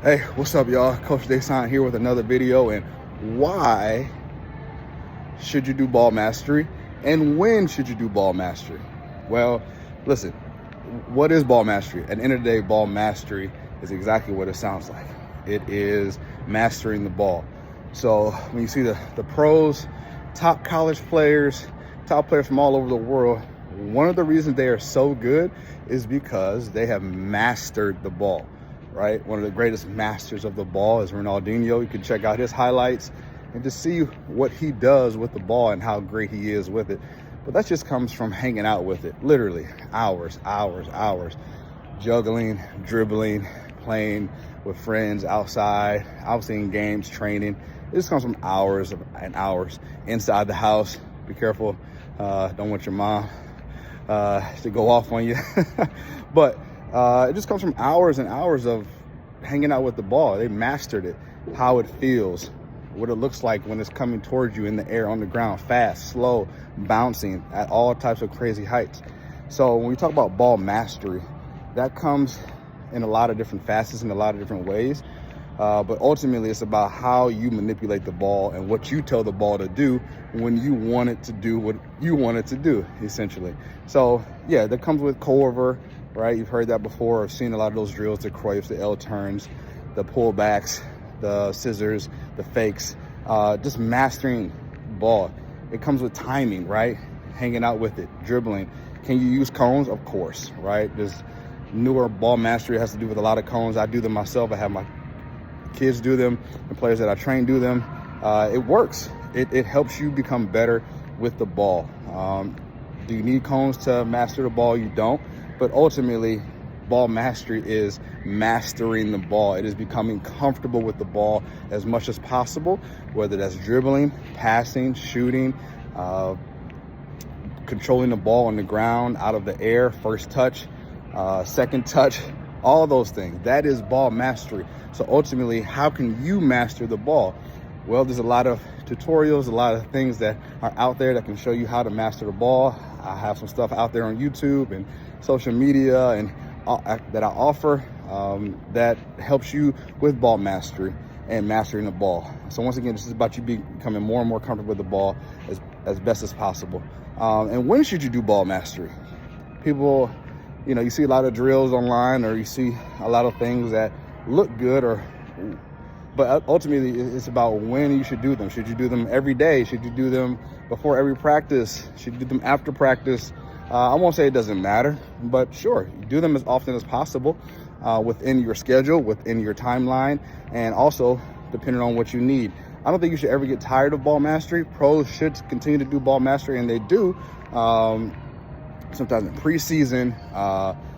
Hey, what's up, y'all? Coach Desan here with another video. And why should you do ball mastery? And when should you do ball mastery? Well, listen, what is ball mastery? At the end of the day, ball mastery is exactly what it sounds like. It is mastering the ball. So when you see the pros, top college players, top players from all over the world, one of the reasons they are so good is because they have mastered the ball. Right? One of the greatest masters of the ball is Ronaldinho. You can check out his highlights and just see what he does with the ball and how great he is with it. But that just comes from hanging out with it, literally hours, juggling, dribbling, playing with friends outside, obviously in games, training. It just comes from hours and hours inside the house. Be careful, don't want your mom to go off on you. But it just comes from hours and hours of hanging out with the ball. They mastered it, how it feels, what it looks like when it's coming towards you in the air, on the ground, fast, slow, bouncing at all types of crazy heights. So when we talk about ball mastery, that comes in a lot of different facets, in a lot of different ways. But ultimately, it's about how you manipulate the ball and what you tell the ball to do when you want it to do what you want it to do, essentially. So, yeah, that comes with Corver, right? You've heard that before. I've seen a lot of those drills, the Cruyffs, the L-turns, the pullbacks, the scissors, the fakes, just mastering ball. It comes with timing, right? Hanging out with it, dribbling. Can you use cones? Of course, right? There's newer ball mastery has to do with a lot of cones. I do them myself. I have my kids do them, the players that I train do them. It works. It helps you become better with the ball. Do you need cones to master the ball? You don't. But ultimately, ball mastery is mastering the ball. It is becoming comfortable with the ball as much as possible, whether that's dribbling, passing, shooting, controlling the ball on the ground, out of the air, first touch, second touch, all those things. That is ball mastery. So ultimately, how can you master the ball? Well, there's a lot of tutorials, a lot of things that are out there that can show you how to master the ball. I have some stuff out there on YouTube and social media and that I offer that helps you with ball mastery and mastering the ball. So once again, this is about you becoming more and more comfortable with the ball as best as possible. And when should you do ball mastery? People, you see a lot of drills online, or you see a lot of things that look good, but ultimately it's about when you should do them. Should you do them every day? Should you do them before every practice? Should you do them after practice? I won't say it doesn't matter, but sure, you do them as often as possible within your schedule, within your timeline, and also depending on what you need. I don't think you should ever get tired of ball mastery. Pros should continue to do ball mastery, and they do. Sometimes in preseason,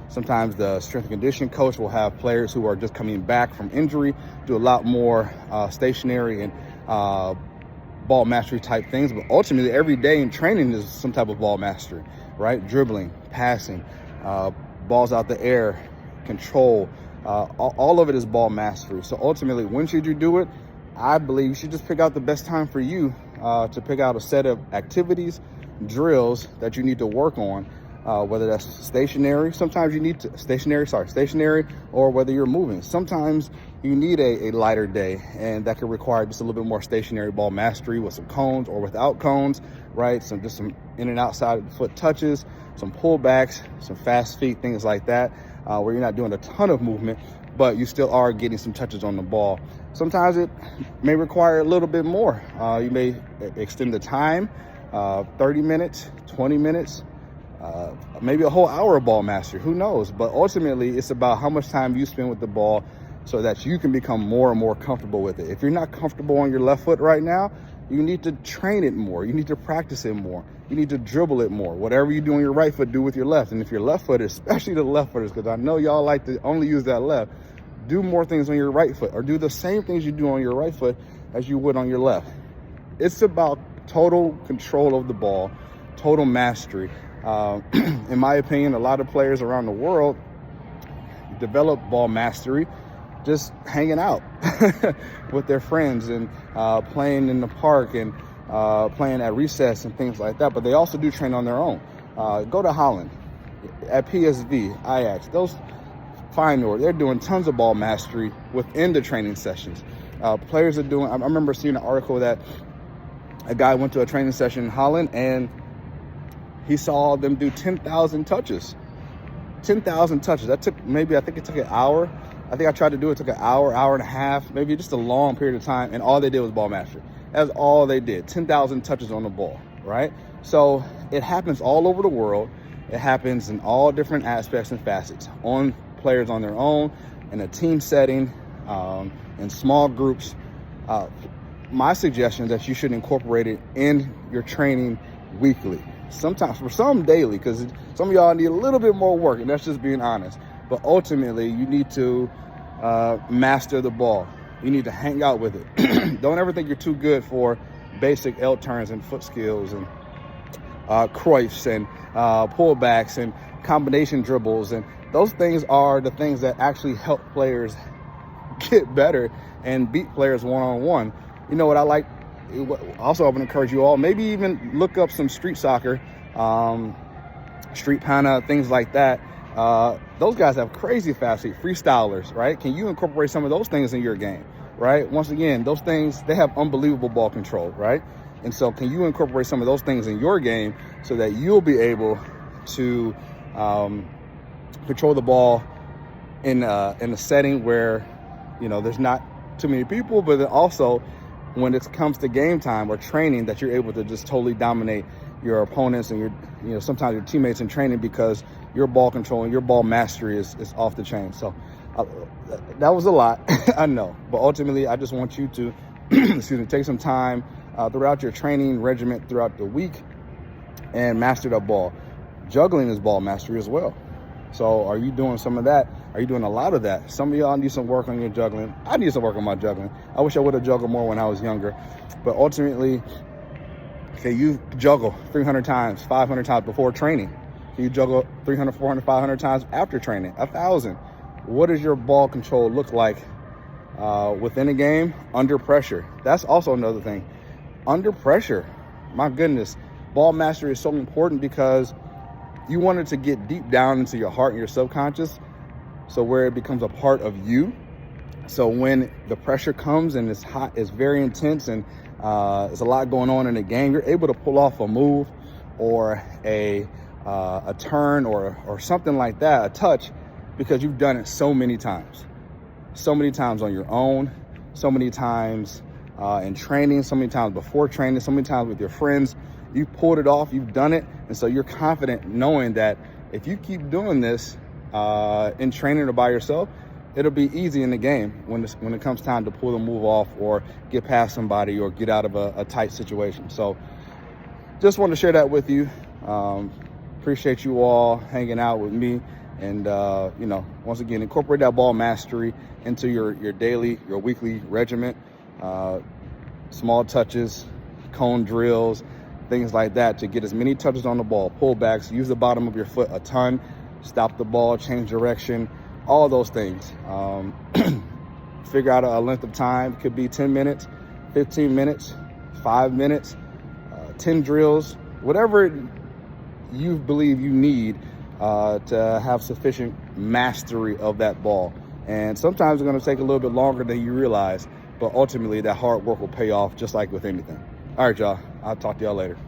sometimes the strength and conditioning coach will have players who are just coming back from injury do a lot more stationary and ball mastery type things. But ultimately, every day in training is some type of ball mastery, right? Dribbling, passing, balls out the air, control, all of it is ball mastery. So ultimately, when should you do it? I believe you should just pick out the best time for you to pick out a set of activities, drills that you need to work on. Whether that's stationary, sometimes you need to stationary, or whether you're moving. Sometimes you need a lighter day, and that could require just a little bit more stationary ball mastery with some cones or without cones, right? Some in and outside of the foot touches, some pullbacks, some fast feet, things like that, where you're not doing a ton of movement, but you still are getting some touches on the ball. Sometimes it may require a little bit more. You may extend the time, 30 minutes, 20 minutes, maybe a whole hour of ball mastery, who knows? But ultimately, it's about how much time you spend with the ball so that you can become more and more comfortable with it. If you're not comfortable on your left foot right now, you need to train it more. You need to practice it more. You need to dribble it more. Whatever you do on your right foot, do with your left. And if you're left footed, especially the left footers, because I know y'all like to only use that left, do more things on your right foot, or do the same things you do on your right foot as you would on your left. It's about total control of the ball, total mastery. In my opinion, a lot of players around the world develop ball mastery just hanging out with their friends and playing in the park and playing at recess and things like that. But they also do train on their own. Go to Holland, at PSV, Ajax. Those fine order. They're doing tons of ball mastery within the training sessions. Players are doing, I remember seeing an article that a guy went to a training session in Holland and he saw them do 10,000 touches. 10,000 touches. That took I think it took an hour. I think I tried to do it. It took an hour, hour and a half, maybe just a long period of time. And all they did was ball mastery. That's all they did. 10,000 touches on the ball, right? So it happens all over the world. It happens in all different aspects and facets, on players on their own, in a team setting, in small groups. My suggestion is that you should incorporate it in your training weekly. Sometimes, for some daily, because some of y'all need a little bit more work, and that's just being honest. But ultimately, you need to master the ball. You need to hang out with it. Don't ever think you're too good for basic L turns and foot skills and Cruyffs and pullbacks and combination dribbles. And those things are the things that actually help players get better and beat players one-on-one. You know what I like? Also, I would encourage you all, maybe even look up some street soccer, street pana, things like that. Those guys have crazy fast feet, freestylers, right? Can you incorporate some of those things in your game, right? Once again, those things, they have unbelievable ball control, right? And so can you incorporate some of those things in your game so that you'll be able to control the ball in a setting where, you know, there's not too many people, but then also when it comes to game time or training, that you're able to just totally dominate your opponents and sometimes your teammates in training, because your ball control and your ball mastery is off the chain. So that was a lot, I know, but ultimately I just want you to take some time throughout your training regimen throughout the week and master the ball. Juggling is ball mastery as well. So are you doing some of that? Are you doing a lot of that? Some of y'all need some work on your juggling. I need some work on my juggling. I wish I would have juggled more when I was younger. But ultimately, can you juggle 300 times, 500 times before training? Can you juggle 300, 400, 500 times after training? 1,000. What does your ball control look like within a game under pressure? That's also another thing. Under pressure, my goodness, ball mastery is so important, because you want it to get deep down into your heart and your subconscious, so where it becomes a part of you. So when the pressure comes and it's hot, it's very intense, and there's a lot going on in the game, you're able to pull off a move or a turn or something like that, a touch, because you've done it so many times on your own, so many times in training, so many times before training, so many times with your friends. You've pulled it off, you've done it, and so you're confident knowing that if you keep doing this in training or by yourself, it'll be easy in the game when it comes time to pull the move off or get past somebody or get out of a tight situation. So just wanted to share that with you. Appreciate you all hanging out with me, and once again, incorporate that ball mastery into your daily, your weekly regimen. Small touches, cone drills, things like that, to get as many touches on the ball. Pullbacks, use the bottom of your foot a ton, stop the ball, change direction, all those things. Figure out a length of time. Could be 10 minutes, 15 minutes, 5 minutes, 10 drills, whatever you believe you need to have sufficient mastery of that ball. And sometimes it's going to take a little bit longer than you realize, but ultimately that hard work will pay off, just like with anything. All right, y'all. I'll talk to y'all later.